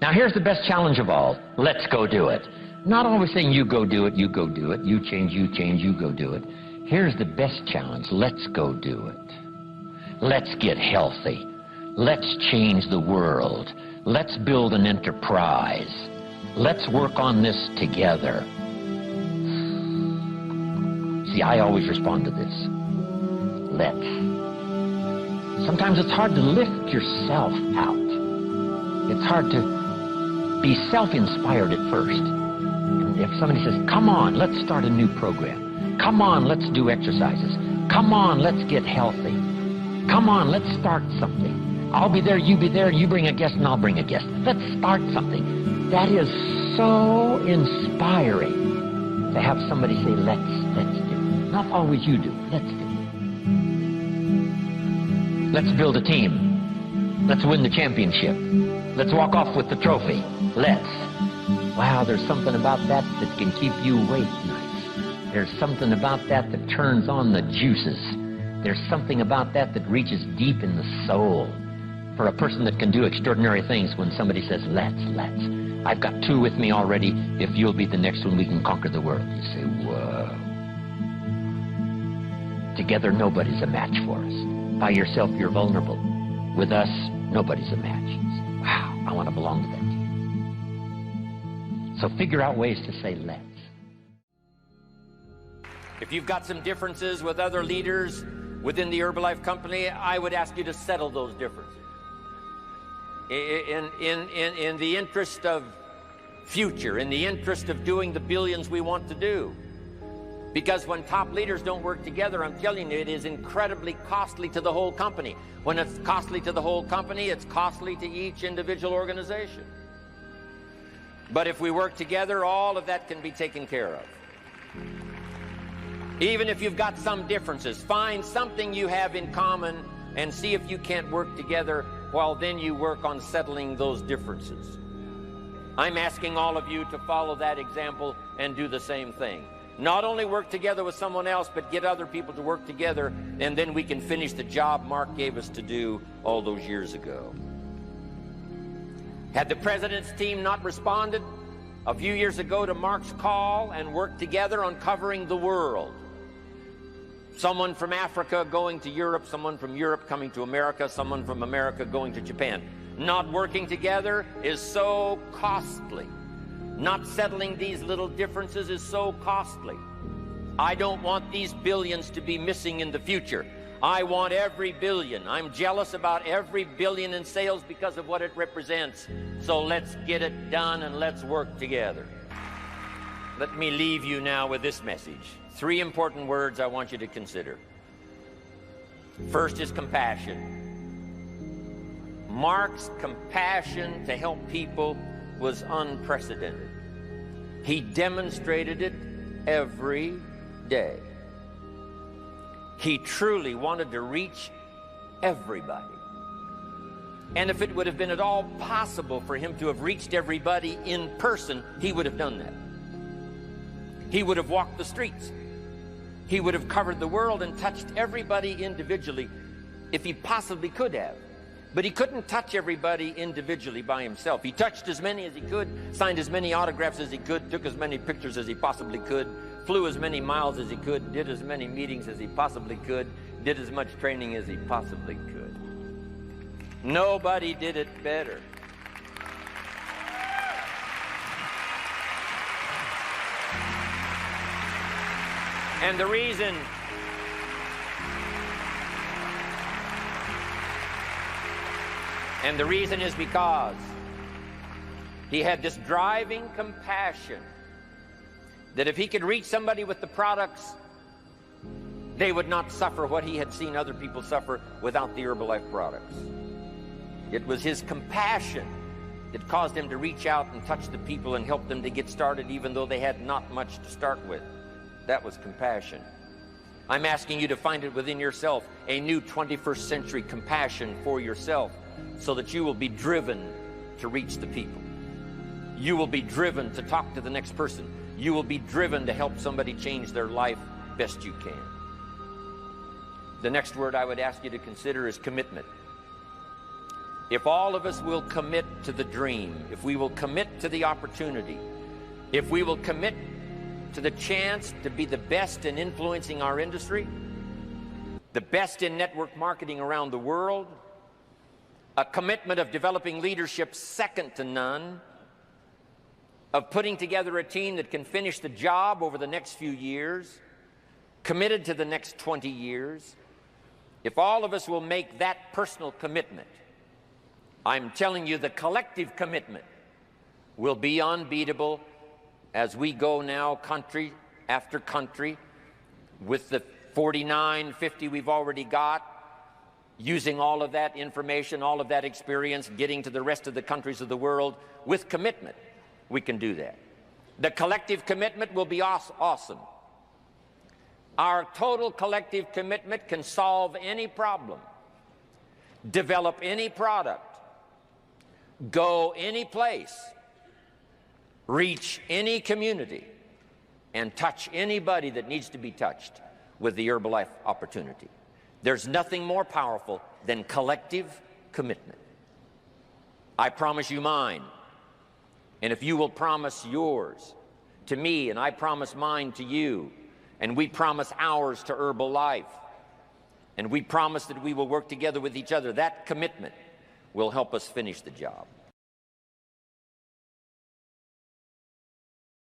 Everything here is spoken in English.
Now here's the best challenge of all. Let's go do it. Not always saying you go do it, you go do it, you change, you go do it. Here's the best challenge. Let's go do it. Let's get healthy. Let's change the world. Let's build an enterprise. Let's work on this together. See, I always respond to this. Let's. Sometimes it's hard to lift yourself out. It's hard to be self-inspired at first. And if somebody says, come on, let's start a new program. Come on, let's do exercises. Come on, let's get healthy. Come on, let's start something. I'll be there, you be there, you bring a guest and I'll bring a guest. Let's start something. That is so inspiring to have somebody say, let's do. Not always you do, let's do. Let's build a team. Let's win the championship. Let's walk off with the trophy. Let's. Wow, there's something about that that can keep you awake nights. There's something about that that turns on the juices. There's something about that that reaches deep in the soul. For a person that can do extraordinary things when somebody says, let's. I've got two with me already. If you'll be the next one, we can conquer the world. You say, whoa. Together, nobody's a match for us. By yourself, you're vulnerable. With us, nobody's a match. You say, wow, I want to belong to that team. So figure out ways to say, let's. If you've got some differences with other leaders within the Herbalife company, I would ask you to settle those differences. In the interest of future, in the interest of doing the billions we want to do. Because when top leaders don't work together, I'm telling you, it is incredibly costly to the whole company. When it's costly to the whole company, it's costly to each individual organization. But if we work together, all of that can be taken care of. Even if you've got some differences, find something you have in common and see if you can't work together while then you work on settling those differences. I'm asking all of you to follow that example and do the same thing. Not only work together with someone else, but get other people to work together, and then we can finish the job Mark gave us to do all those years ago. Had the president's team not responded a few years ago to Mark's call and worked together on covering the world, someone from Africa going to Europe, someone from Europe coming to America, someone from America going to Japan. Not working together is so costly. Not settling these little differences is so costly. I don't want these billions to be missing in the future. I want every billion. I'm jealous about every billion in sales because of what it represents. So let's get it done and let's work together. Let me leave you now with this message. 3 important words I want you to consider. First is compassion. Mark's compassion to help people was unprecedented. He demonstrated it every day. He truly wanted to reach everybody. And if it would have been at all possible for him to have reached everybody in person, he would have done that. He would have walked the streets. He would have covered the world and touched everybody individually if he possibly could have. But he couldn't touch everybody individually by himself. He touched as many as he could, signed as many autographs as he could, took as many pictures as he possibly could, flew as many miles as he could, did as many meetings as he possibly could, did as much training as he possibly could. Nobody did it better. And the reason is because he had this driving compassion that if he could reach somebody with the products, they would not suffer what he had seen other people suffer without the Herbalife products. It was his compassion that caused him to reach out and touch the people and help them to get started even though they had not much to start with. That was compassion. I'm asking you to find it within yourself, a new 21st century compassion for yourself, so that you will be driven to reach the people. You will be driven to talk to the next person. You will be driven to help somebody change their life best you can. The next word I would ask you to consider is commitment. if all of us will commit to the dream, if we will commit to the opportunity, if we will commit to the chance to be the best in influencing our industry, the best in network marketing around the world, a commitment of developing leadership second to none, of putting together a team that can finish the job over the next few years, committed to the next 20 years, if all of us will make that personal commitment, I'm telling you the collective commitment will be unbeatable as we go now country after country with the 49, 50 we've already got, using all of that information, all of that experience, getting to the rest of the countries of the world with commitment. We can do that. The collective commitment will be awesome. Our total collective commitment can solve any problem, develop any product, go any place, reach any community, and touch anybody that needs to be touched with the Herbalife opportunity. There's nothing more powerful than collective commitment. I promise you mine, and if you will promise yours to me, and I promise mine to you, and we promise ours to Herbalife, and we promise that we will work together with each other, that commitment will help us finish the job.